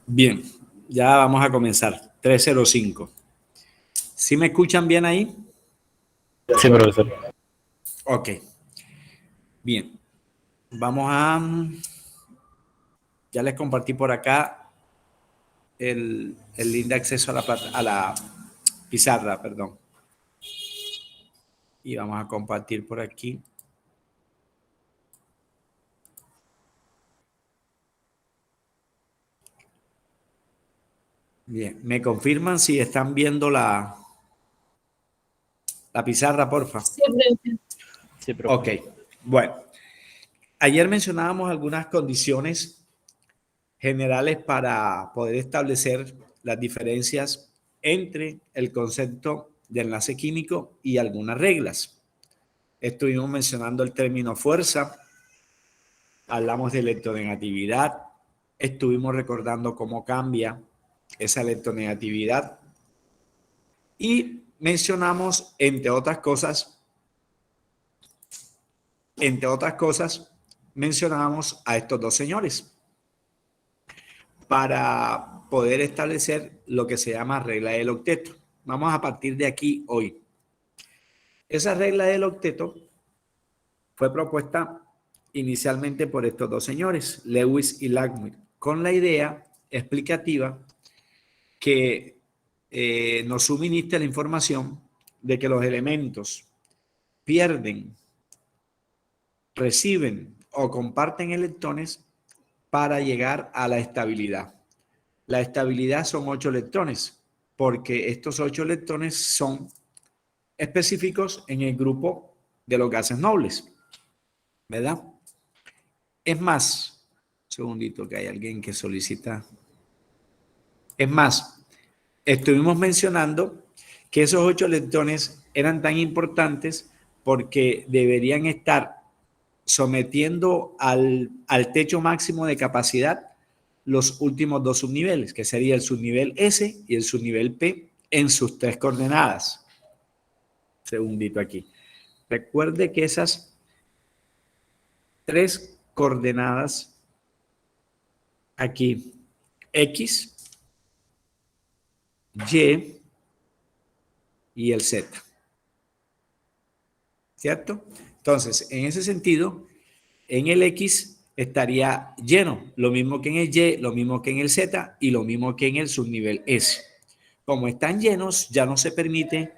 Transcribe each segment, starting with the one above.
Bien, ya vamos a comenzar. 305. ¿Sí me escuchan bien ahí? Sí, profesor. Ok. Bien. Vamos a... Ya les compartí por acá el link de acceso a la pizarra, perdón. Y vamos a compartir por aquí. Bien, ¿me confirman si están viendo la pizarra, porfa? Sí, profe. Sí, profe. Ok, bueno. Ayer mencionábamos algunas condiciones generales para poder establecer las diferencias entre el concepto de enlace químico y algunas reglas. Estuvimos mencionando el término fuerza, hablamos de electronegatividad, estuvimos recordando cómo cambia esa electronegatividad y mencionamos, entre otras cosas, mencionábamos a estos dos señores para poder establecer lo que se llama regla del octeto. Vamos a partir de aquí hoy. Esa regla del octeto fue propuesta inicialmente por estos dos señores, Lewis y Langmuir, con la idea explicativa que nos suministra la información de que los elementos pierden, reciben o comparten electrones para llegar a la estabilidad. La estabilidad son 8 electrones, porque estos 8 electrones son específicos en el grupo de los gases nobles, ¿verdad? Es más, un segundito que hay alguien que solicita. Es más, estuvimos mencionando que esos 8 electrones eran tan importantes porque deberían estar sometiendo al techo máximo de capacidad los últimos dos subniveles, que sería el subnivel S y el subnivel P en sus 3 coordenadas. Segundito aquí. Recuerde que esas 3 coordenadas aquí, X, Y y el Z. ¿Cierto? Entonces, en ese sentido, en el X estaría lleno, lo mismo que en el Y, lo mismo que en el Z y lo mismo que en el subnivel S. Como están llenos, ya no se permite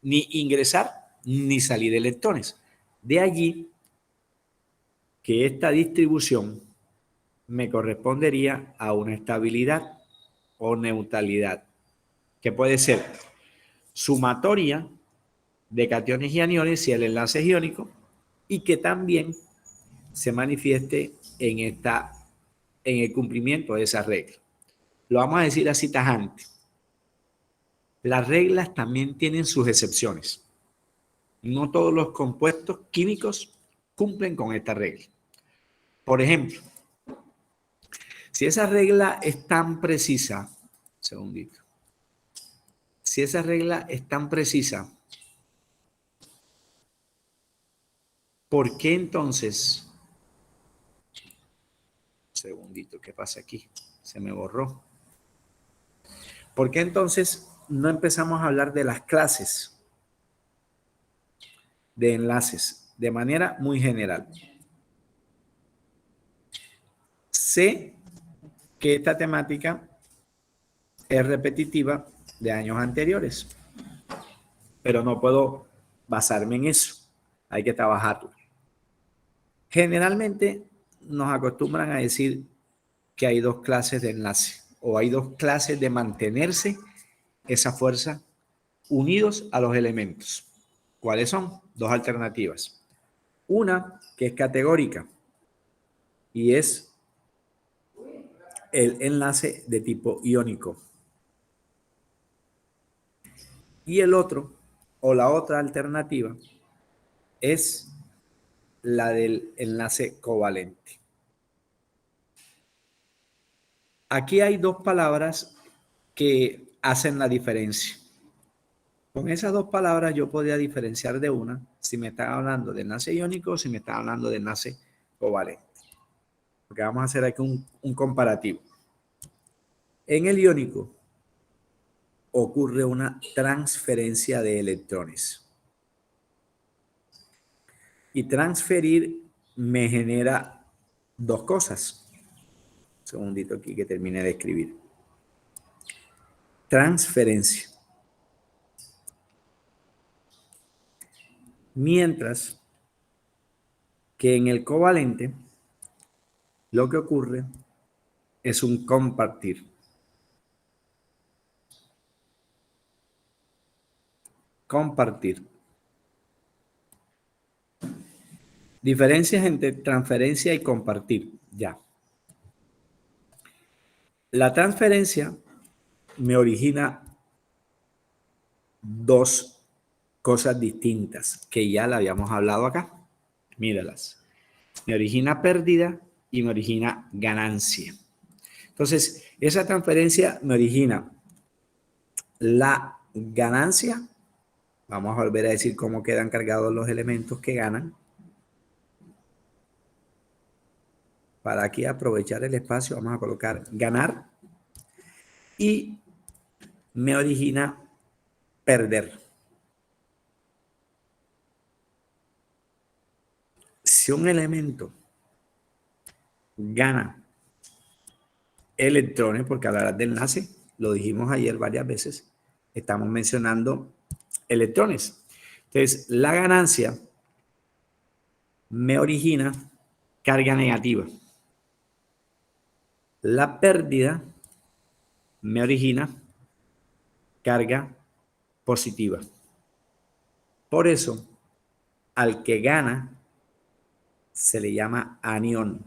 ni ingresar ni salir electrones. De allí que esta distribución me correspondería a una estabilidad o neutralidad, que puede ser sumatoria de cationes y aniones si el enlace es iónico, y que también se manifieste en el cumplimiento de esa regla. Lo vamos a decir así tajante. Las reglas también tienen sus excepciones. No todos los compuestos químicos cumplen con esta regla. Por ejemplo, si esa regla es tan precisa, segundito, si esa regla es tan precisa, ¿por qué entonces? Segundito, ¿qué pasa aquí? Se me borró. ¿Por qué entonces no empezamos a hablar de las clases de enlaces de manera muy general? Sé que esta temática es repetitiva de años anteriores, pero no puedo basarme en eso. Hay que trabajarlo. Generalmente nos acostumbran a decir que hay 2 clases de enlace o hay 2 clases de mantenerse esa fuerza unidos a los elementos. ¿Cuáles son? 2 alternativas. Una que es categórica y es el enlace de tipo iónico. Y el otro, o la otra alternativa, es la del enlace covalente. Aquí hay 2 palabras que hacen la diferencia. Con esas 2 palabras yo podría diferenciar de una si me están hablando de enlace iónico o si me están hablando de enlace covalente. Porque vamos a hacer aquí un comparativo. En el iónico ocurre una transferencia de electrones. Y transferir me genera dos cosas. Un segundito aquí que termine de escribir. Transferencia. Mientras que en el covalente lo que ocurre es un compartir. Compartir. Diferencias entre transferencia y compartir. Ya. La transferencia me origina dos cosas distintas que ya la habíamos hablado acá. Míralas. Me origina pérdida y me origina ganancia. Entonces, esa transferencia me origina la ganancia. Vamos a volver a decir cómo quedan cargados los elementos que ganan. Para aquí aprovechar el espacio, vamos a colocar ganar. Y me origina perder. Si un elemento gana electrones, porque a la hora del enlace, lo dijimos ayer varias veces, estamos mencionando electrones. Entonces, la ganancia me origina carga negativa. La pérdida me origina carga positiva. Por eso, al que gana se le llama anión.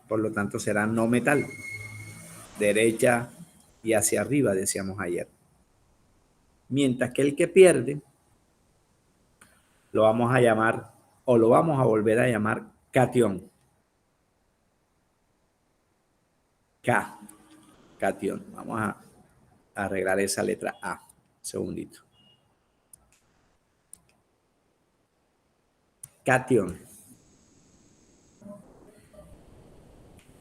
Por lo tanto, será no metal. Derecha y hacia arriba, decíamos ayer. Mientras que el que pierde, lo vamos a llamar, o lo vamos a volver a llamar catión. K, catión. Vamos a arreglar esa letra A. Un segundito. Catión.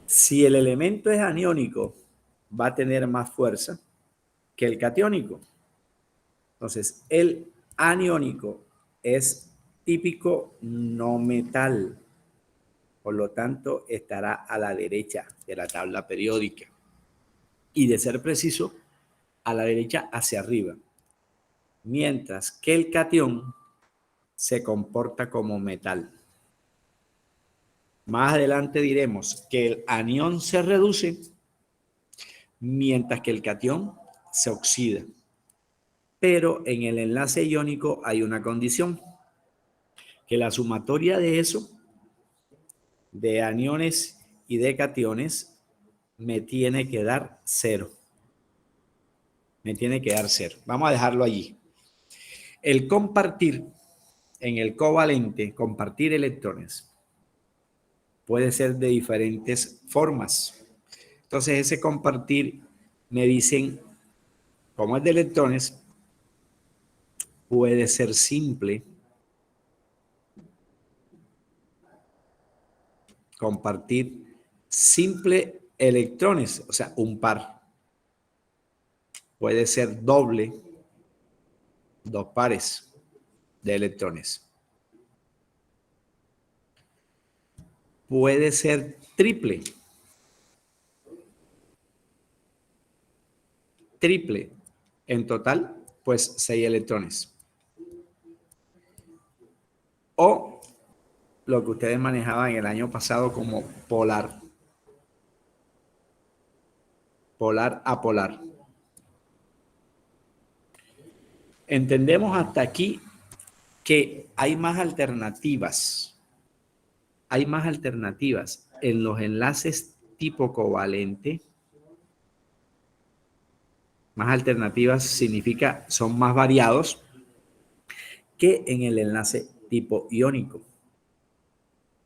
Si el elemento es aniónico, va a tener más fuerza que el catiónico. Entonces, el aniónico es típico no metal. Por lo tanto, estará a la derecha de la tabla periódica. Y de ser preciso, a la derecha hacia arriba. Mientras que el catión se comporta como metal. Más adelante diremos que el anión se reduce mientras que el catión se oxida. Pero en el enlace iónico hay una condición, que la sumatoria de eso, de aniones y de cationes, me tiene que dar 0. Me tiene que dar 0. Vamos a dejarlo allí. El compartir en el covalente, compartir electrones, puede ser de diferentes formas. Entonces, ese compartir, me dicen, como es de electrones, puede ser simple. Compartir simple electrones, o sea, un par. Puede ser doble, 2 pares de electrones. Puede ser triple. Triple. En total, pues 6 electrones. O lo que ustedes manejaban el año pasado como polar. Polar a polar. Entendemos hasta aquí que hay más alternativas. Hay más alternativas en los enlaces tipo covalente. Más alternativas significa son más variados que en el enlace tipo iónico.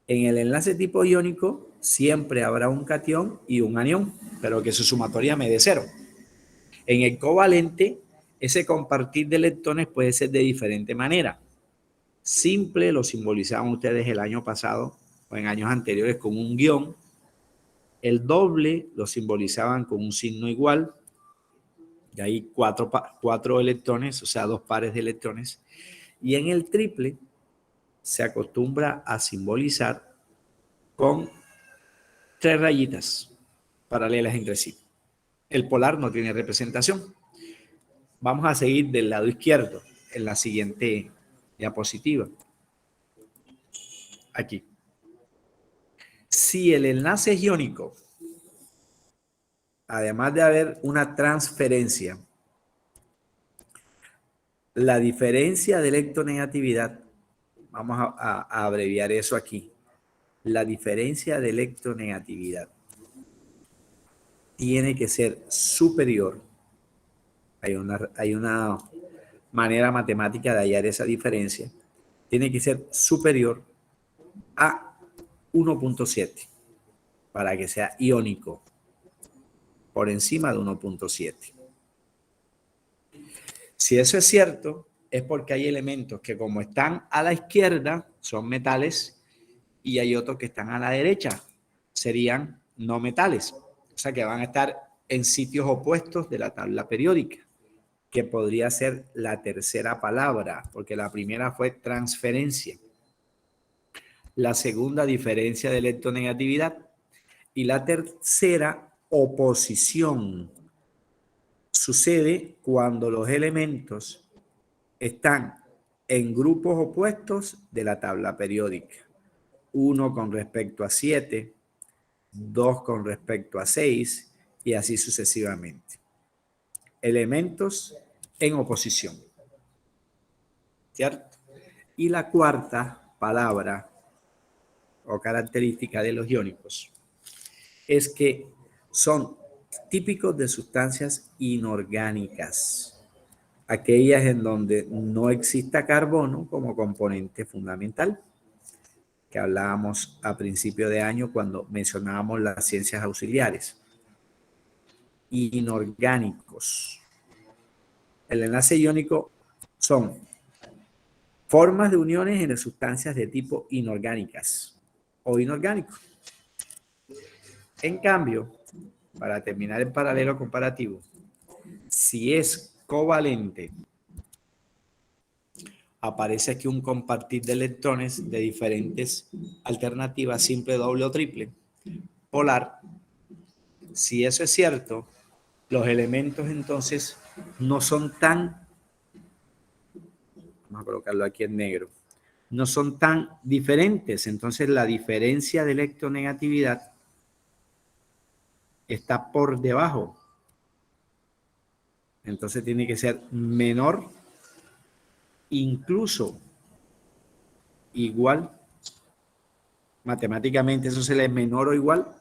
En el enlace tipo iónico siempre habrá un catión y un anión, pero que su sumatoria me dé 0. En el covalente, ese compartir de electrones puede ser de diferente manera. Simple lo simbolizaban ustedes el año pasado o en años anteriores con un guión. El doble lo simbolizaban con un signo igual, y ahí cuatro electrones, o sea, 2 pares de electrones. Y en el triple se acostumbra a simbolizar con 3 rayitas paralelas entre sí. El polar no tiene representación. Vamos a seguir del lado izquierdo en la siguiente diapositiva. Aquí. Si el enlace es iónico, además de haber una transferencia, la diferencia de electronegatividad, vamos a abreviar eso aquí, la diferencia de electronegatividad tiene que ser superior. Hay una manera matemática de hallar esa diferencia. Tiene que ser superior a 1.7 para que sea iónico, por encima de 1.7. Si eso es cierto, es porque hay elementos que como están a la izquierda son metales y hay otros que están a la derecha, serían no metales. O sea que van a estar en sitios opuestos de la tabla periódica, que podría ser la tercera palabra, porque la primera fue transferencia, la segunda diferencia de electronegatividad y la tercera oposición. Sucede cuando los elementos están en grupos opuestos de la tabla periódica. 1 con respecto a 7, 2 con respecto a 6 y así sucesivamente. Elementos en oposición. ¿Cierto? Y la cuarta palabra o característica de los iónicos es que son típicos de sustancias inorgánicas, aquellas en donde no exista carbono como componente fundamental, que hablábamos a principio de año cuando mencionábamos las ciencias auxiliares. Inorgánicos. El enlace iónico son formas de uniones entre sustancias de tipo inorgánicas o inorgánico. En cambio, para terminar el paralelo comparativo, si es covalente, aparece aquí un compartir de electrones de diferentes alternativas, simple, doble o triple. Polar, si eso es cierto, los elementos entonces no son tan, vamos a colocarlo aquí en negro, no son tan diferentes. Entonces la diferencia de electronegatividad está por debajo. Entonces tiene que ser menor, incluso igual, matemáticamente eso se le es menor o igual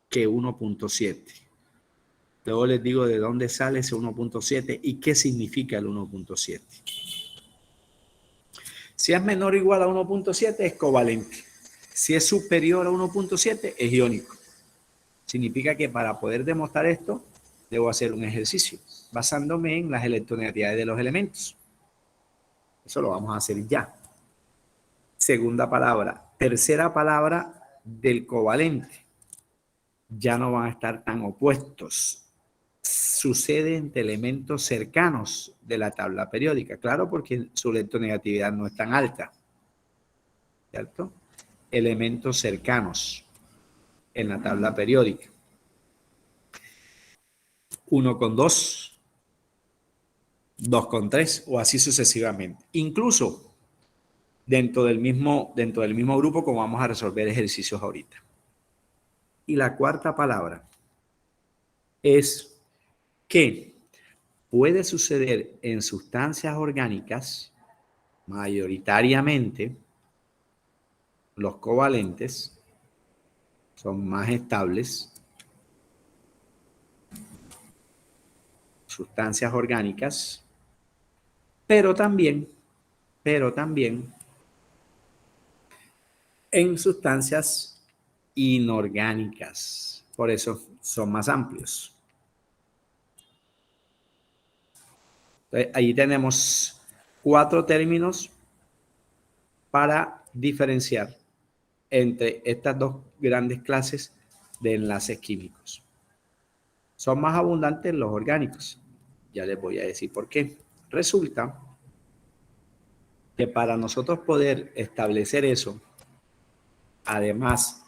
que 1.7. Luego les digo de dónde sale ese 1.7 y qué significa el 1.7. Si es menor o igual a 1.7 es covalente. Si es superior a 1.7 es iónico. Significa que para poder demostrar esto debo hacer un ejercicio basándome en las electronegatividades de los elementos. Eso lo vamos a hacer ya. Segunda palabra. Tercera palabra del covalente. Ya no van a estar tan opuestos. Sucede entre elementos cercanos de la tabla periódica. Claro, porque su electronegatividad no es tan alta. ¿Cierto? Elementos cercanos en la tabla periódica. 1 con 2, 2 con 3 o así sucesivamente. Incluso dentro del mismo grupo, como vamos a resolver ejercicios ahorita. Y la cuarta palabra es que puede suceder en sustancias orgánicas, mayoritariamente los covalentes son más estables, sustancias orgánicas, pero también en sustancias inorgánicas. Por eso son más amplios. Entonces, ahí tenemos 4 términos para diferenciar entre estas dos grandes clases de enlaces químicos. Son más abundantes los orgánicos. Ya les voy a decir por qué. Resulta que para nosotros poder establecer eso, además,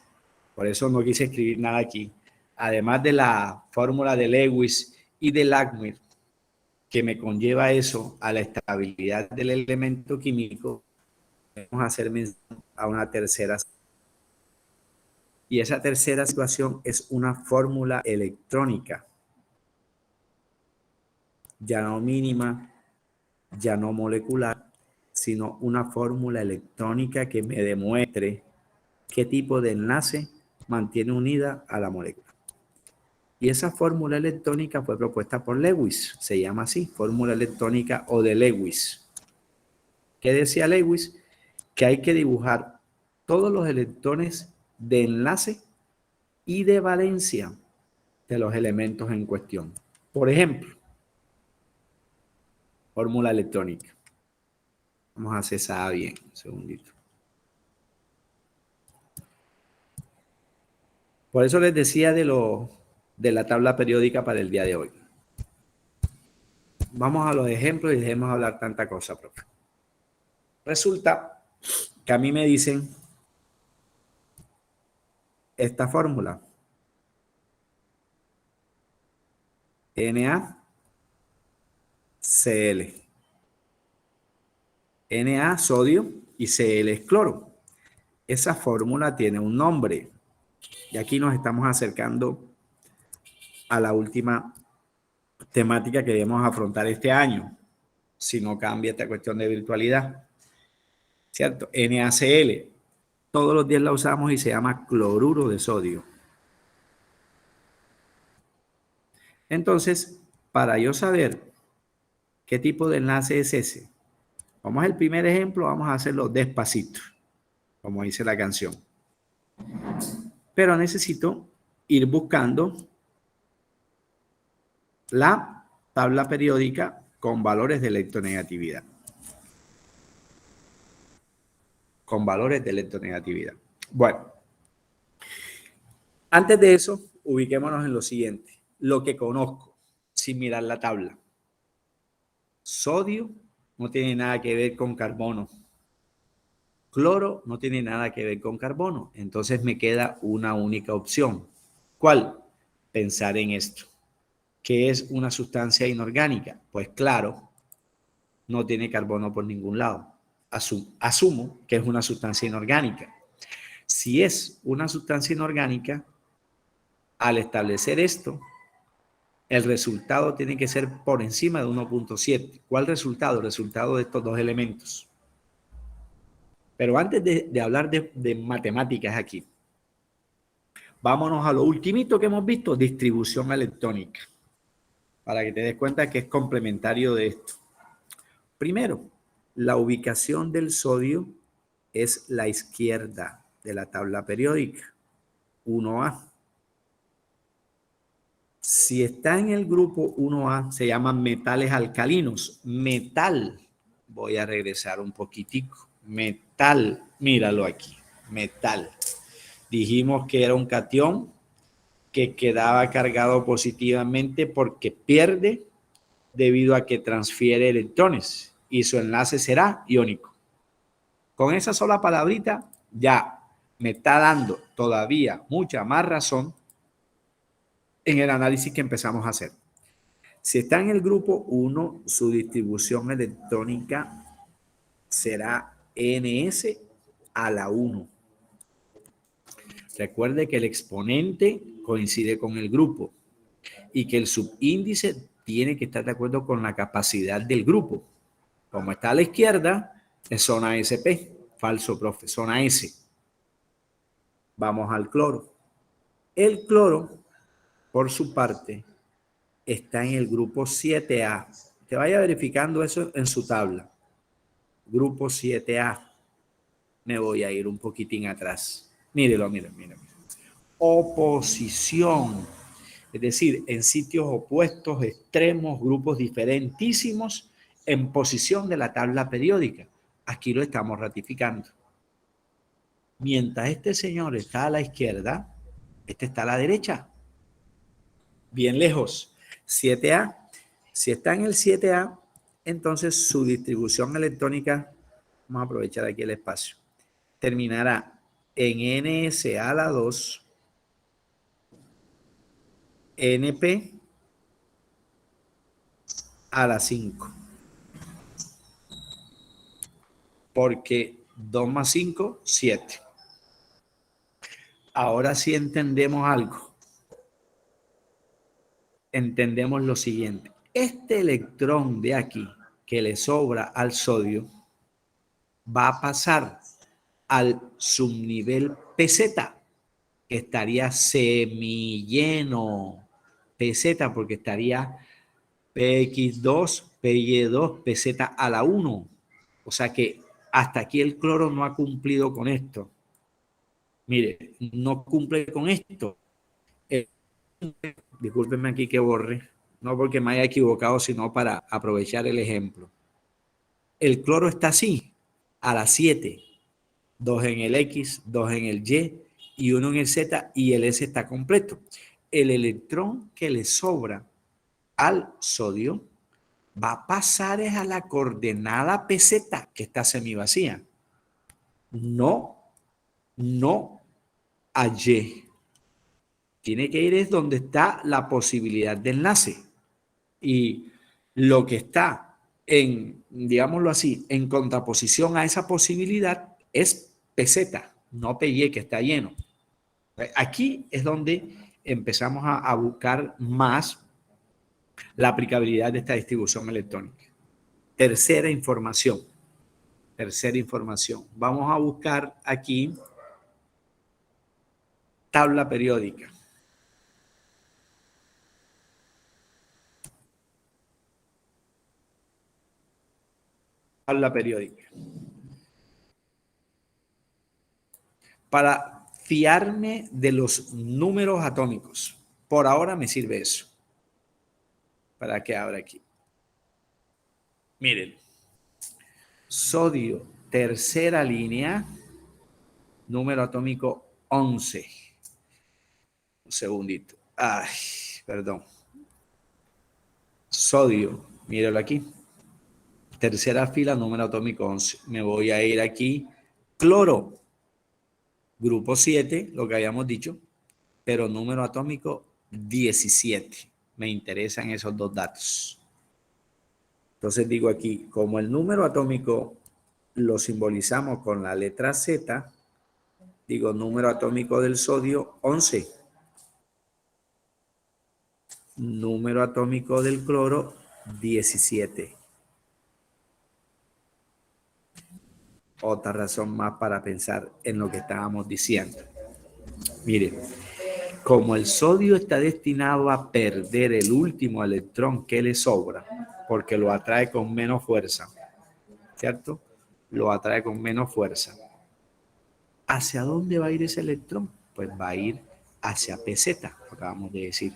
por eso no quise escribir nada aquí, además de la fórmula de Lewis y de Langmuir, que me conlleva eso a la estabilidad del elemento químico, vamos a hacer mención a una tercera. Y esa tercera situación es una fórmula electrónica, ya no mínima, ya no molecular, sino una fórmula electrónica que me demuestre qué tipo de enlace mantiene unida a la molécula. Y esa fórmula electrónica fue propuesta por Lewis, se llama así, fórmula electrónica o de Lewis. ¿Qué decía Lewis? Que hay que dibujar todos los electrones de enlace y de valencia de los elementos en cuestión. Por ejemplo, fórmula electrónica. Vamos a hacer esa bien, un segundito. Por eso les decía de la tabla periódica para el día de hoy. Vamos a los ejemplos y dejemos hablar tanta cosa, profe. Resulta que a mí me dicen esta fórmula. NaCl. Na, sodio, y Cl es cloro. Esa fórmula tiene un nombre. Y aquí nos estamos acercando a la última temática que debemos afrontar este año, si no cambia esta cuestión de virtualidad. ¿Cierto? NaCl. Todos los días la usamos y se llama cloruro de sodio. Entonces, para yo saber qué tipo de enlace es ese, vamos al primer ejemplo, vamos a hacerlo despacito, como dice la canción. Pero necesito ir buscando la tabla periódica con valores de electronegatividad. Con valores de electronegatividad. Bueno, antes de eso, ubiquémonos en lo siguiente. Lo que conozco, sin mirar la tabla. Sodio no tiene nada que ver con carbono. Cloro no tiene nada que ver con carbono. Entonces me queda una única opción. ¿Cuál? Pensar en esto. ¿Qué es una sustancia inorgánica? Pues claro, no tiene carbono por ningún lado. Asumo que es una sustancia inorgánica. Si es una sustancia inorgánica, al establecer esto, el resultado tiene que ser por encima de 1.7. ¿Cuál resultado? El resultado de estos dos elementos. Pero antes de hablar de matemáticas aquí, vámonos a lo ultimito que hemos visto, distribución electrónica, para que te des cuenta que es complementario de esto. Primero, la ubicación del sodio es la izquierda de la tabla periódica, 1A. Si está en el grupo 1A, se llaman metales alcalinos. Metal, voy a regresar un poquitico. Metal, míralo aquí, metal. Dijimos que era un catión que quedaba cargado positivamente porque pierde debido a que transfiere electrones y su enlace será iónico. Con esa sola palabrita ya me está dando todavía mucha más razón en el análisis que empezamos a hacer. Si está en el grupo 1, su distribución electrónica será ns a la 1. Recuerde que el exponente coincide con el grupo y que el subíndice tiene que estar de acuerdo con la capacidad del grupo. Como está a la izquierda, es zona SP. Falso, profe, zona S. Vamos al cloro. El cloro, por su parte, está en el grupo 7A. Que vaya verificando eso en su tabla. Grupo 7A. Me voy a ir un poquitín atrás. Mírelo, mírelo. Oposición. Es decir, en sitios opuestos, extremos, grupos diferentísimos, en posición de la tabla periódica. Aquí lo estamos ratificando. Mientras este señor está a la izquierda, Este está a la derecha, bien lejos. 7A. Si está en el 7A, entonces su distribución electrónica, vamos a aprovechar aquí el espacio, terminará en NS a la 2, NP a la 5. Porque 2 más 5, 7. Ahora sí entendemos algo. Entendemos lo siguiente. Este electrón de aquí que le sobra al sodio va a pasar al subnivel PZ, que estaría semilleno. PZ porque estaría PX2, PY2, PZ a la 1. O sea que hasta aquí el cloro no ha cumplido con esto. Mire, no cumple con esto. Discúlpenme aquí que borre, no porque me haya equivocado, sino para aprovechar el ejemplo. El cloro está así, a las 7, 2 en el X, 2 en el Y y 1 en el Z, y el S está completo. El electrón que le sobra al sodio va a pasar a la coordenada PZ, que está semivacía. No a Y. Tiene que ir es donde está la posibilidad de enlace. Y lo que está en, digámoslo así, en contraposición a esa posibilidad es PZ, no PY, que está lleno. Aquí es donde empezamos a buscar más la aplicabilidad de esta distribución electrónica. Tercera información. Vamos a buscar aquí tabla periódica. Tabla periódica. Para fiarme de los números atómicos. Por ahora me sirve eso. Para que abra aquí. Miren. Sodio, tercera línea, número atómico 11. Un segundito. Ay, perdón. Sodio, míralo aquí. Tercera fila, número atómico 11. Me voy a ir aquí. Cloro, grupo 7, lo que habíamos dicho, pero número atómico 17. Me interesan esos dos datos. Entonces digo aquí, como el número atómico lo simbolizamos con la letra Z, digo número atómico del sodio 11. Número atómico del cloro 17. Otra razón más para pensar en lo que estábamos diciendo. Miren, como el sodio está destinado a perder el último electrón que le sobra, porque lo atrae con menos fuerza, ¿cierto? Lo atrae con menos fuerza. ¿Hacia dónde va a ir ese electrón? Pues va a ir hacia PZ, acabamos de decir.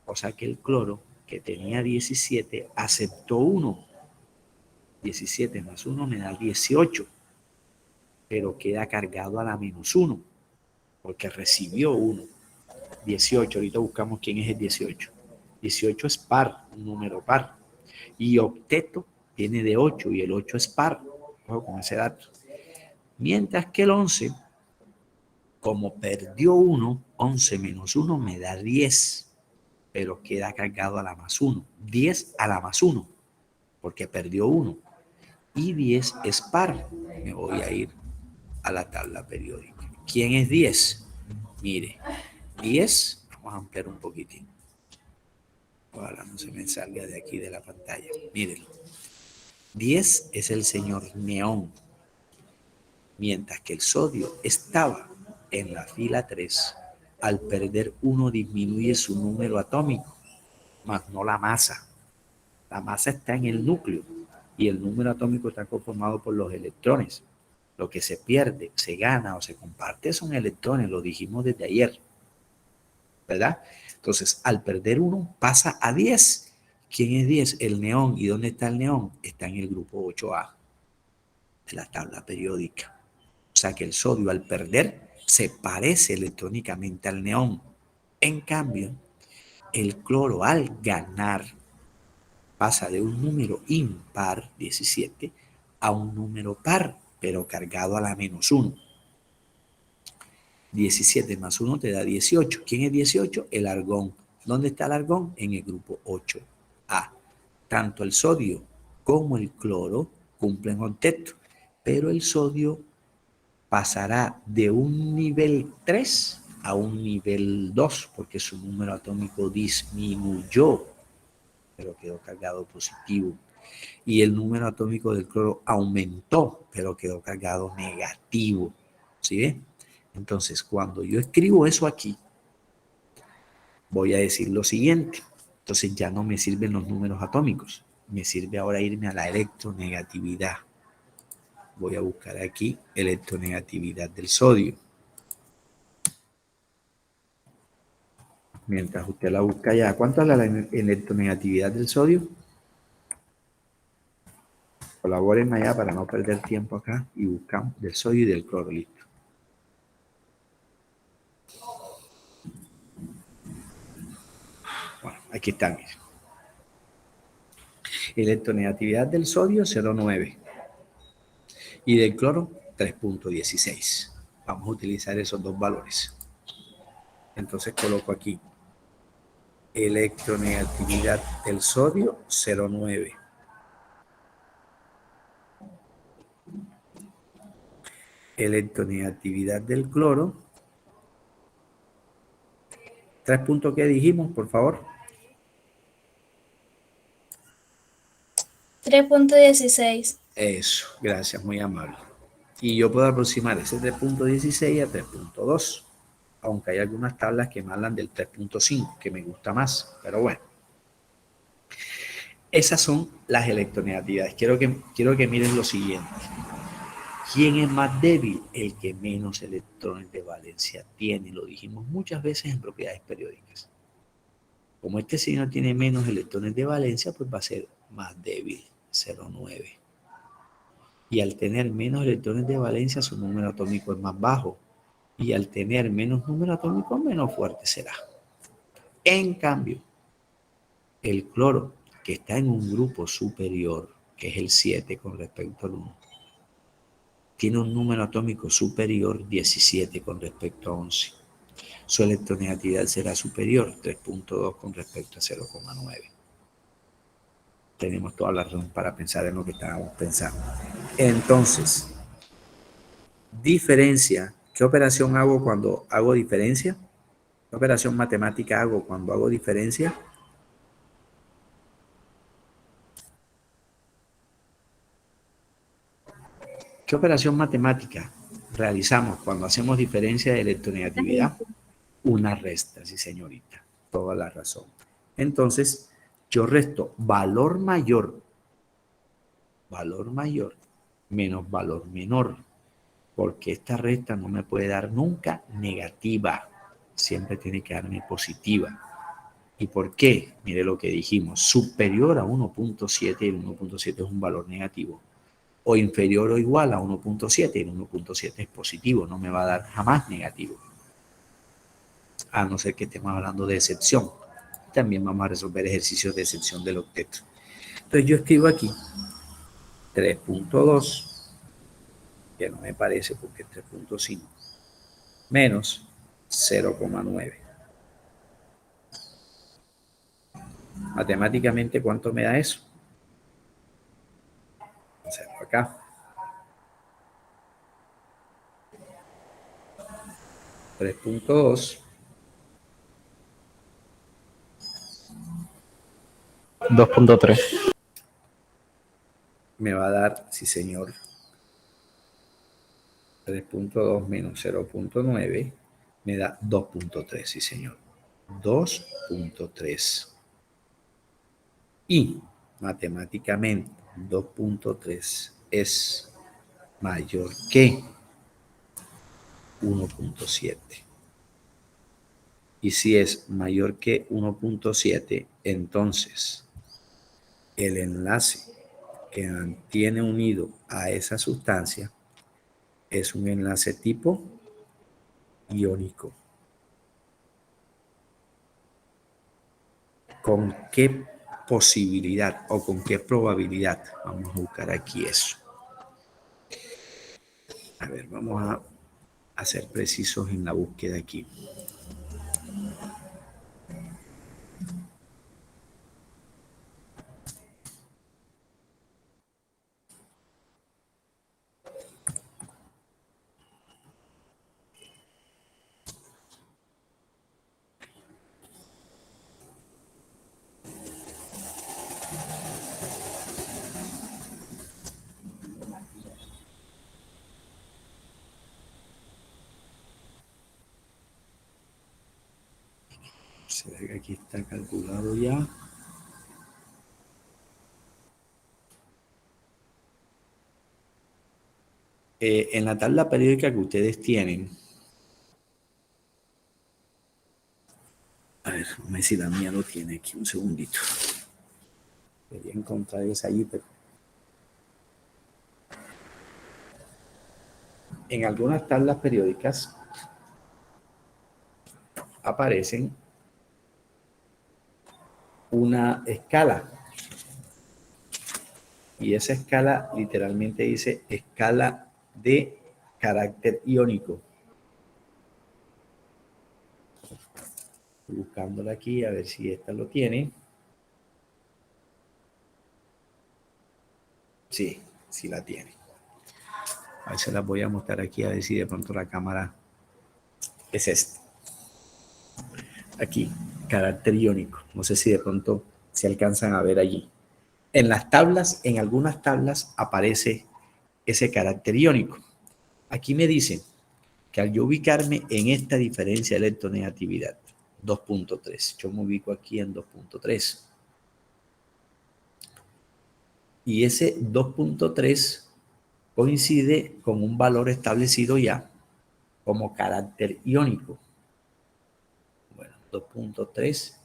O sea que el cloro, que tenía 17, aceptó 1. 17 más 1 me da 18. Pero queda cargado a la menos 1, porque recibió 1. 18, ahorita buscamos quién es el 18. 18 es par, un número par. Y octeto viene de 8 y el 8 es par. Ojo con ese dato. Mientras que el 11, como perdió 1, 11 menos 1 me da 10, pero queda cargado a la más 1. 10 a la más 1, porque perdió 1. Y 10 es par. Me voy a ir a la tabla periódica. ¿Quién es 10? Mire, 10, vamos a ampliar un poquitín. Ojalá no se me salga de aquí de la pantalla. Mírenlo. 10 es el señor neón, mientras que el sodio estaba en la fila 3. Al perder 1 disminuye su número atómico, más no la masa. La masa está en el núcleo y el número atómico está conformado por los electrones. Lo que se pierde, se gana o se comparte son electrones, lo dijimos desde ayer, ¿verdad? Entonces, al perder 1, pasa a 10. ¿Quién es 10? El neón. ¿Y dónde está el neón? Está en el grupo 8A de la tabla periódica. O sea que el sodio, al perder, se parece electrónicamente al neón. En cambio, el cloro al ganar pasa de un número impar, 17, a un número par, pero cargado a la -1. 17 más 1 te da 18. ¿Quién es 18? El argón. ¿Dónde está el argón? En el grupo 8A. Tanto el sodio como el cloro cumplen octeto, pero el sodio pasará de un nivel 3 a un nivel 2 porque su número atómico disminuyó, pero quedó cargado positivo. Y el número atómico del cloro aumentó, pero quedó cargado negativo. ¿Sí ven? Entonces, cuando yo escribo eso aquí, voy a decir lo siguiente. Entonces ya no me sirven los números atómicos. Me sirve ahora irme a la electronegatividad. Voy a buscar aquí electronegatividad del sodio. Mientras usted la busca ya. ¿Cuánto es la electronegatividad del sodio? Colaboren allá para no perder tiempo acá y buscamos del sodio y del cloro. Listo. Bueno, aquí está, miren. Electronegatividad del sodio 0,9 y del cloro 3,16. Vamos a utilizar esos dos valores. Entonces coloco aquí electronegatividad del sodio 0,9. Electronegatividad del cloro. 3 puntos que dijimos, por favor. 3.16. Eso, gracias, muy amable. Y yo puedo aproximar ese 3,16 a 3,2, aunque hay algunas tablas que me hablan del 3,5, que me gusta más, pero bueno. Esas son las electronegatividades. Quiero que miren lo siguiente. ¿Quién es más débil? El que menos electrones de valencia tiene. Lo dijimos muchas veces en propiedades periódicas. Como este signo tiene menos electrones de valencia, pues va a ser más débil, 0,9. Y al tener menos electrones de valencia, su número atómico es más bajo. Y al tener menos número atómico, menos fuerte será. En cambio, el cloro, que está en un grupo superior, que es el 7 con respecto al 1, tiene un número atómico superior, 17 con respecto a 11. Su electronegatividad será superior, 3,2 con respecto a 0,9. Tenemos toda la razón para pensar en lo que estábamos pensando. Entonces, diferencia. ¿Qué operación hago cuando hago diferencia? ¿Qué operación matemática hago cuando hago diferencia? ¿Qué operación matemática realizamos cuando hacemos diferencia de electronegatividad? Una resta, sí señorita, toda la razón. Entonces, yo resto valor mayor menos valor menor, porque esta resta no me puede dar nunca negativa, siempre tiene que darme positiva. ¿Y por qué? Mire lo que dijimos, superior a 1,7, el 1,7 es un valor negativo, o inferior o igual a 1,7, el 1,7 es positivo, no me va a dar jamás negativo, a no ser que estemos hablando de excepción. También vamos a resolver ejercicios de excepción del octeto. Entonces yo escribo aquí 3,2, que no me parece porque es 3,5, menos 0,9. Matemáticamente, ¿cuánto me da eso? Observo acá. 3,2 2.3. me va a dar, sí señor, 3,2 menos 0,9 me da 2,3, sí señor, 2,3. Y matemáticamente 2,3 es mayor que 1,7. Y si es mayor que 1,7, entonces el enlace que mantiene unido a esa sustancia es un enlace tipo iónico. ¿Con qué posibilidad o con qué probabilidad? Vamos a buscar aquí eso. A ver, vamos a ser precisos en la búsqueda aquí. Se ve que aquí está calculado ya. En la tabla periódica que ustedes tienen, a ver, vamos a ver si la mía lo tiene aquí, un segundito. Quería encontrar esa allí, pero en algunas tablas periódicas aparecen una escala. Y esa escala literalmente dice escala de carácter iónico. Estoy buscándola aquí a ver si esta lo tiene. Sí, sí la tiene. A ver, se las voy a mostrar aquí a ver si de pronto la cámara es esta. Aquí, carácter iónico. No sé si de pronto se alcanzan a ver allí. En las tablas, en algunas tablas aparece ese carácter iónico. Aquí me dicen que al yo ubicarme en esta diferencia de electronegatividad, 2.3, yo me ubico aquí en 2.3. Y ese 2.3 coincide con un valor establecido ya como carácter iónico. Bueno, 2.3.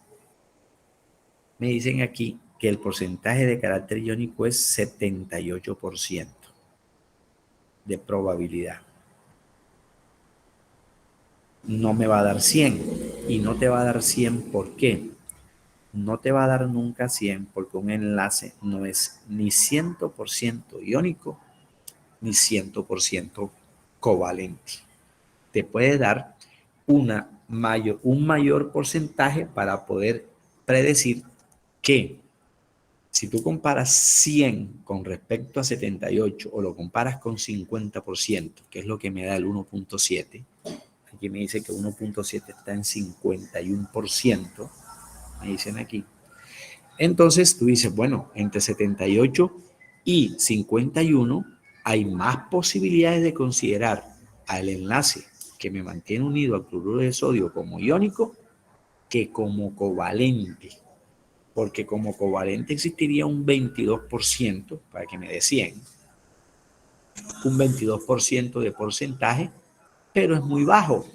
Me dicen aquí que el porcentaje de carácter iónico es 78% de probabilidad. No me va a dar 100. Y no te va a dar 100, ¿por qué? No te va a dar nunca 100 porque un enlace no es ni 100% iónico ni 100% covalente. Te puede dar un mayor porcentaje para poder predecir que si tú comparas 100 con respecto a 78 o lo comparas con 50%, que es lo que me da el 1.7, aquí me dice que 1.7 está en 51%, me dicen aquí. Entonces tú dices, bueno, entre 78 y 51 hay más posibilidades de considerar al enlace que me mantiene unido al cloruro de sodio como iónico que como covalente. Porque como covalente existiría un 22%, para que me dé 100, un 22% de porcentaje, pero es muy bajo.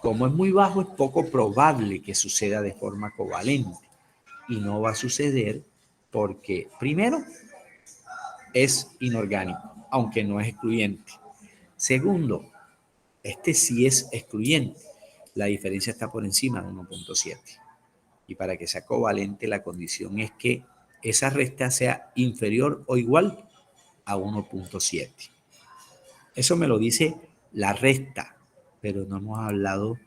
Como es muy bajo, es poco probable que suceda de forma covalente. Y no va a suceder porque, primero, es inorgánico, aunque no es excluyente. Segundo, este sí es excluyente. La diferencia está por encima de 1.7. Y para que sea covalente, la condición es que esa resta sea inferior o igual a 1.7. Eso me lo dice la resta, pero no hemos hablado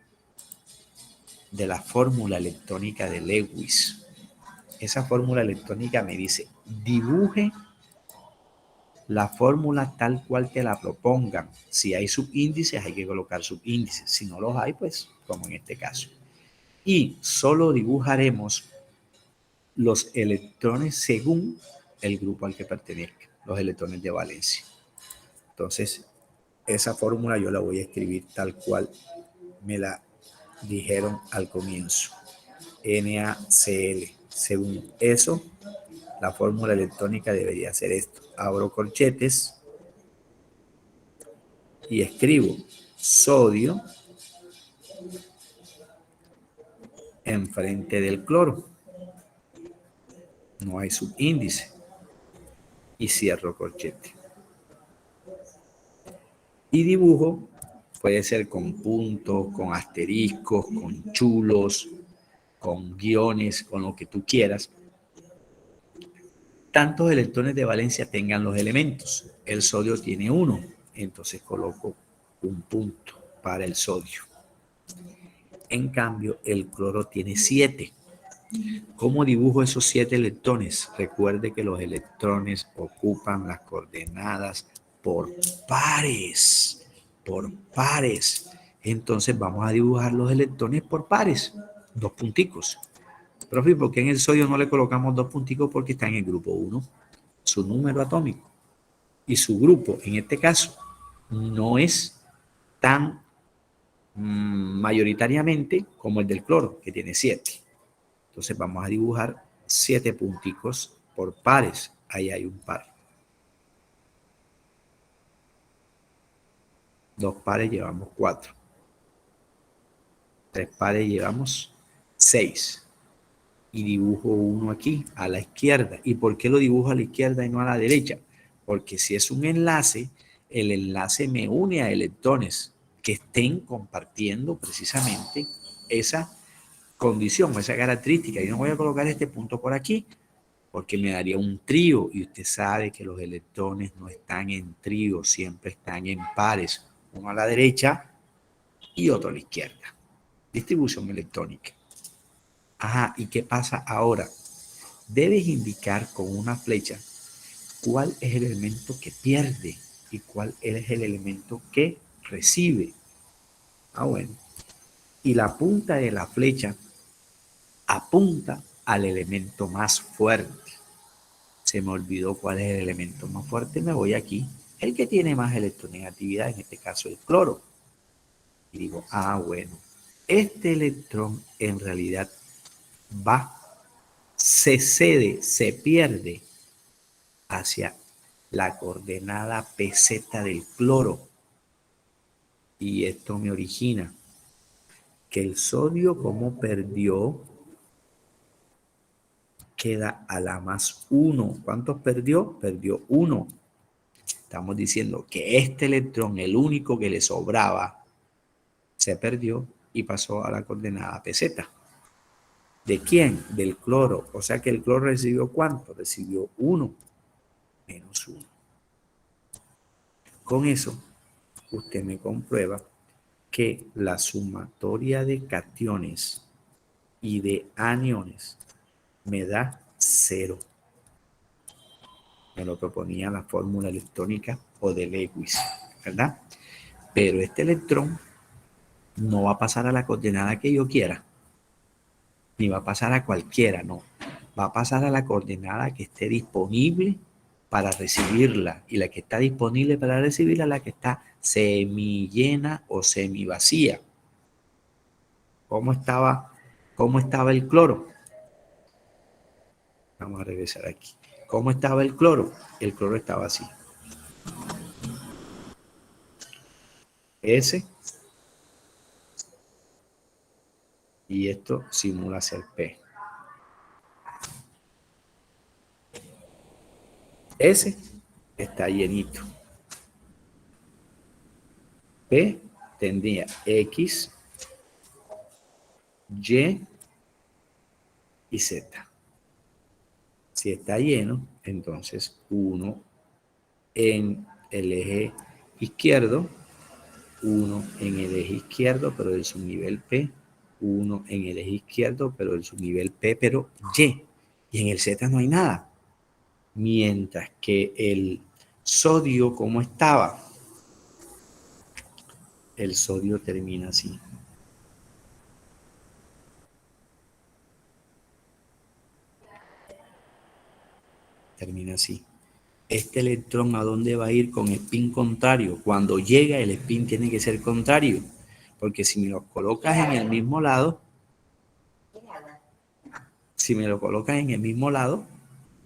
de la fórmula electrónica de Lewis. Esa fórmula electrónica me dice, dibuje la fórmula tal cual te la propongan. Si hay subíndices, hay que colocar subíndices. Si no los hay, pues como en este caso. Y solo dibujaremos los electrones según el grupo al que pertenezcan, los electrones de valencia. Entonces, esa fórmula yo la voy a escribir tal cual me la dijeron al comienzo. NaCl. Según eso, la fórmula electrónica debería ser esto. Abro corchetes y escribo sodio enfrente del cloro. No hay subíndice. Y cierro corchete. Y dibujo, Puede ser con puntos, con asteriscos, con chulos, con guiones, con lo que tú quieras. Tantos electrones de valencia tengan los elementos. El sodio tiene 1, entonces coloco un punto para el sodio. En cambio, el cloro tiene 7. ¿Cómo dibujo esos 7 electrones? Recuerde que los electrones ocupan las coordenadas por pares. Por pares. Entonces vamos a dibujar los electrones por pares. 2 punticos. Profe, ¿por qué en el sodio no le colocamos 2 punticos? Porque está en el grupo 1, su número atómico. Y su grupo, en este caso, no es tan mayoritariamente como el del cloro, que tiene 7. Entonces vamos a dibujar 7 punticos por pares. Ahí hay un par. 2 pares llevamos 4. 3 pares llevamos 6. Y dibujo uno aquí a la izquierda. ¿Y por qué lo dibujo a la izquierda y no a la derecha? Porque si es un enlace, el enlace me une a electrones que estén compartiendo precisamente esa condición, esa característica. Yo no voy a colocar este punto por aquí porque me daría un trío y usted sabe que los electrones no están en trío, siempre están en pares, uno a la derecha y otro a la izquierda. Distribución electrónica. Ajá, ¿y qué pasa ahora? Debes indicar con una flecha cuál es el elemento que pierde y cuál es el elemento que recibe. Bueno. Y la punta de la flecha apunta al elemento más fuerte. Se me olvidó cuál es el elemento más fuerte, me voy aquí. El que tiene más electronegatividad, en este caso el cloro. Y digo, bueno, este electrón en realidad se cede, se pierde hacia la coordenada PZ del cloro. Y esto me origina que el sodio, como perdió, queda a la más 1. ¿Cuántos perdió? Perdió 1. Estamos diciendo que este electrón, el único que le sobraba, se perdió y pasó a la coordenada PZ. ¿De quién? Del cloro. O sea que el cloro recibió ¿cuánto? Recibió 1 menos 1. Con eso, usted me comprueba que la sumatoria de cationes y de aniones me da 0. Me lo proponía la fórmula electrónica o de Lewis, ¿verdad? Pero este electrón no va a pasar a la coordenada que yo quiera, ni va a pasar a cualquiera, no. Va a pasar a la coordenada que esté disponible para recibirla. Y la que está disponible para recibirla es la que está semillena o semivacía. ¿Cómo estaba el cloro? Vamos a regresar aquí. ¿Cómo estaba el cloro? El cloro estaba así. S. Y esto simula ser P. S está llenito. P tendría X, Y y Z. Si está lleno, entonces 1 en el eje izquierdo, 1 en el eje izquierdo, pero del subnivel P, 1 en el eje izquierdo, pero del subnivel P, pero Y. Y en el Z no hay nada. Mientras que el sodio, ¿cómo estaba? El sodio termina así. Termina así. Este electrón, ¿a dónde va a ir con spin contrario? Cuando llega, el spin tiene que ser contrario. Porque si me lo colocas en el mismo lado,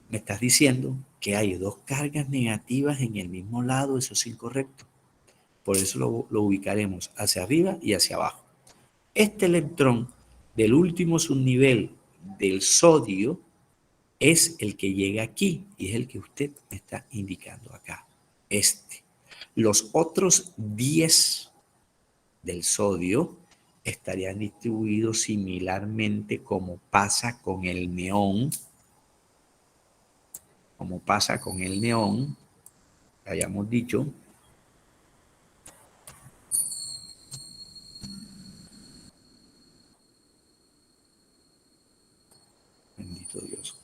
me estás diciendo que hay 2 cargas negativas en el mismo lado. Eso es incorrecto. Por eso lo ubicaremos hacia arriba y hacia abajo. Este electrón del último subnivel del sodio es el que llega aquí y es el que usted me está indicando acá. Este. Los otros 10 del sodio estarían distribuidos similarmente como pasa con el neón, habíamos dicho. Bendito Dios.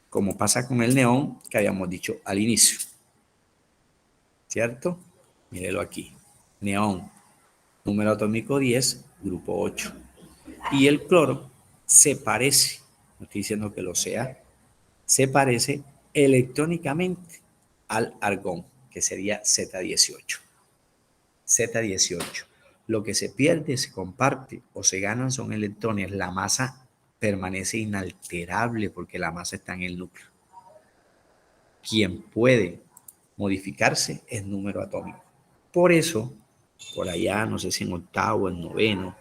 Como pasa con el neón que habíamos dicho al inicio. ¿Cierto? Mírelo aquí. Neón, número atómico 10, grupo 8. Y el cloro se parece, no estoy diciendo que lo sea, se parece electrónicamente al argón, que sería Z18. Z18. Lo que se pierde, se comparte o se ganan son electrones. La masa permanece inalterable porque la masa está en el núcleo. Quien puede modificarse es número atómico. Por eso, por allá, no sé si en octavo, en noveno,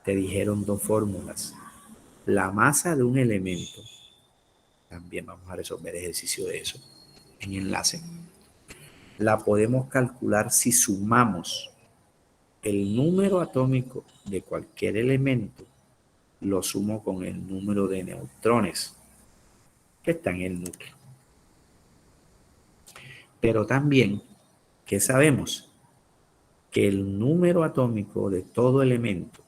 te dijeron dos fórmulas. La masa de un elemento, también vamos a resolver ejercicio de eso en enlace, la podemos calcular si sumamos el número atómico de cualquier elemento, lo sumo con el número de neutrones que está en el núcleo. Pero también, ¿qué sabemos? Que el número atómico de todo elemento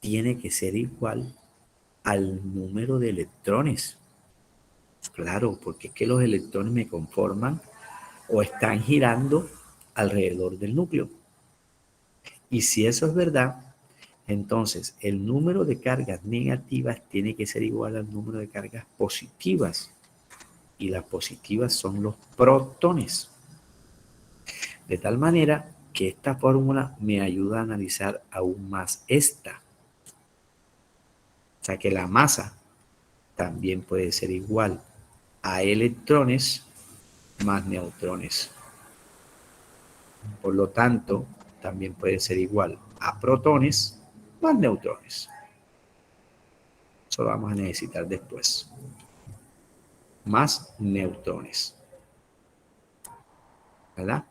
tiene que ser igual al número de electrones. Claro, porque es que los electrones me conforman o están girando alrededor del núcleo. Y si eso es verdad, entonces el número de cargas negativas tiene que ser igual al número de cargas positivas. Y las positivas son los protones. De tal manera que esta fórmula me ayuda a analizar aún más esta. O sea que la masa también puede ser igual a electrones más neutrones. Por lo tanto, también puede ser igual a protones más neutrones. Eso lo vamos a necesitar después. Más neutrones. ¿Verdad?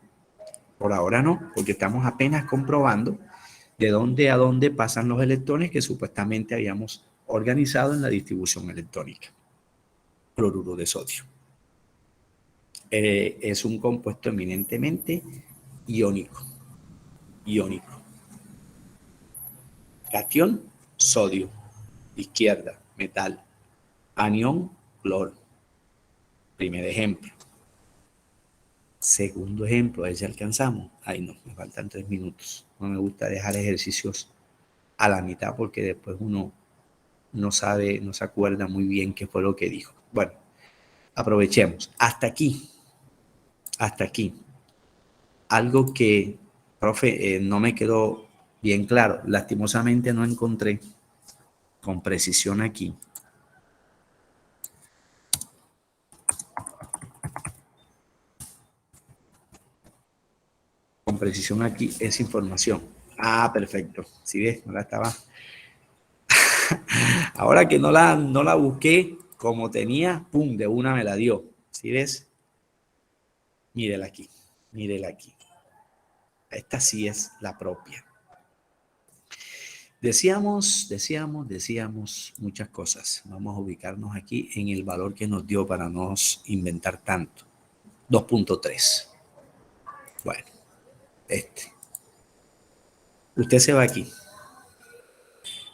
Por ahora no, porque estamos apenas comprobando de dónde a dónde pasan los electrones que supuestamente habíamos organizado en la distribución electrónica. Cloruro de sodio. Es un compuesto eminentemente iónico. Cation, sodio. Izquierda, metal. Anión, cloro. Primer ejemplo. Segundo ejemplo, a ver si alcanzamos. Ay, no, me faltan 3 minutos. No me gusta dejar ejercicios a la mitad porque después uno no sabe, no se acuerda muy bien qué fue lo que dijo. Bueno, aprovechemos. Hasta aquí. Algo que, profe, no me quedó bien claro. Lastimosamente no encontré con precisión aquí. Con precisión aquí esa información. Ah, perfecto. ¿Sí ves? No la estaba. Ahora que no la busqué como tenía, pum, de una me la dio. ¿Sí ves? Mírela aquí. Mírela aquí. Esta sí es la propia. Decíamos muchas cosas. Vamos a ubicarnos aquí en el valor que nos dio para no inventar tanto. 2.3. Bueno, Usted se va aquí.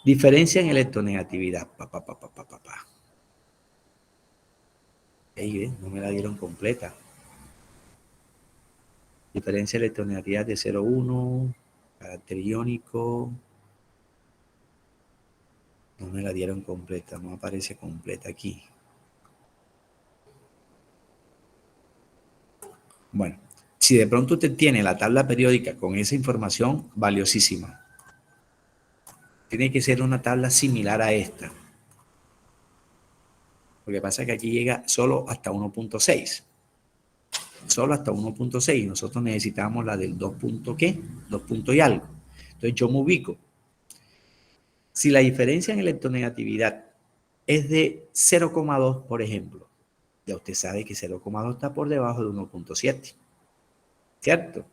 Diferencia en electronegatividad. No me la dieron completa. Diferencia de electronegatividad de 0,1. Carácter iónico. No me la dieron completa. No aparece completa aquí. Bueno, si de pronto usted tiene la tabla periódica con esa información, valiosísima. Tiene que ser una tabla similar a esta. Lo que pasa es que aquí llega solo hasta 1.6. Solo hasta 1.6. Nosotros necesitamos la del 2. ¿Qué? 2 y algo. Entonces yo me ubico. Si la diferencia en electronegatividad es de 0,2, por ejemplo, ya usted sabe que 0,2 está por debajo de 1.7. ¿Cierto?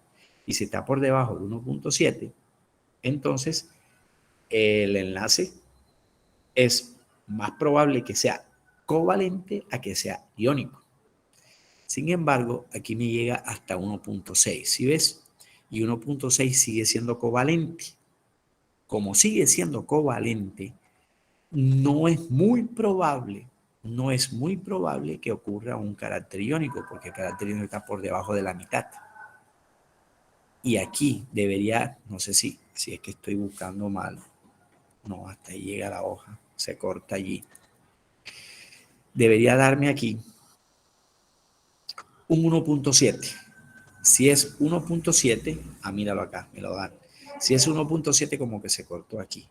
y si está por debajo de 1.7, entonces el enlace es más probable que sea covalente a que sea iónico. Sin embargo, aquí me llega hasta 1.6, ¿sí ves? Y 1.6 sigue siendo covalente. Como sigue siendo covalente, no es muy probable que ocurra un carácter iónico, porque el carácter iónico está por debajo de la mitad. Y aquí debería, no sé si es que estoy buscando mal, no, hasta ahí llega la hoja, se corta allí. Debería darme aquí un 1.7. Si es 1.7, míralo acá, me lo dan. Si es 1.7, como que se cortó aquí.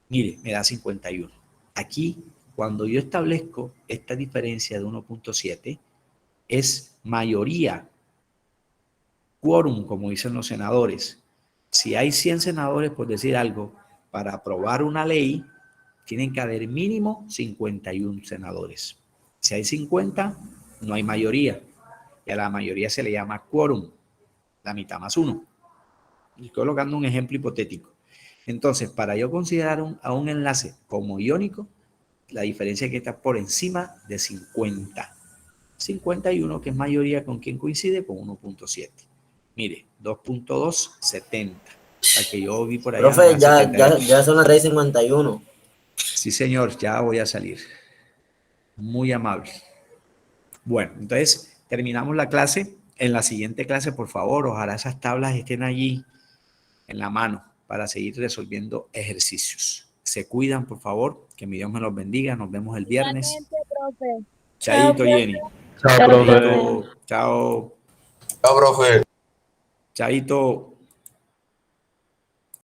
Mire, me da 51. Aquí, cuando yo establezco esta diferencia de 1.7, es mayoría, quórum, como dicen los senadores. Si hay 100 senadores, por decir algo, para aprobar una ley, tienen que haber mínimo 51 senadores. Si hay 50, no hay mayoría. Y a la mayoría se le llama quórum, la mitad más uno. Estoy colocando un ejemplo hipotético. Entonces, para yo considerar a un enlace como iónico, la diferencia es que está por encima de 50. 51, que es mayoría, ¿con quién coincide? Con 1.7. Mire, 2.2, 70. La que yo vi por allá me Profe, da 78. ya son las 3:51. Sí, señor, ya voy a salir. Muy amable. Bueno, entonces terminamos la clase. En la siguiente clase, por favor, ojalá esas tablas estén allí en la mano para seguir resolviendo ejercicios. Se cuidan, por favor. Que mi Dios me los bendiga. Nos vemos el viernes. Igualmente, profe. Chaito, Jenny. Chao, profe. Chaito. Chao. Chao, profe. Chaito.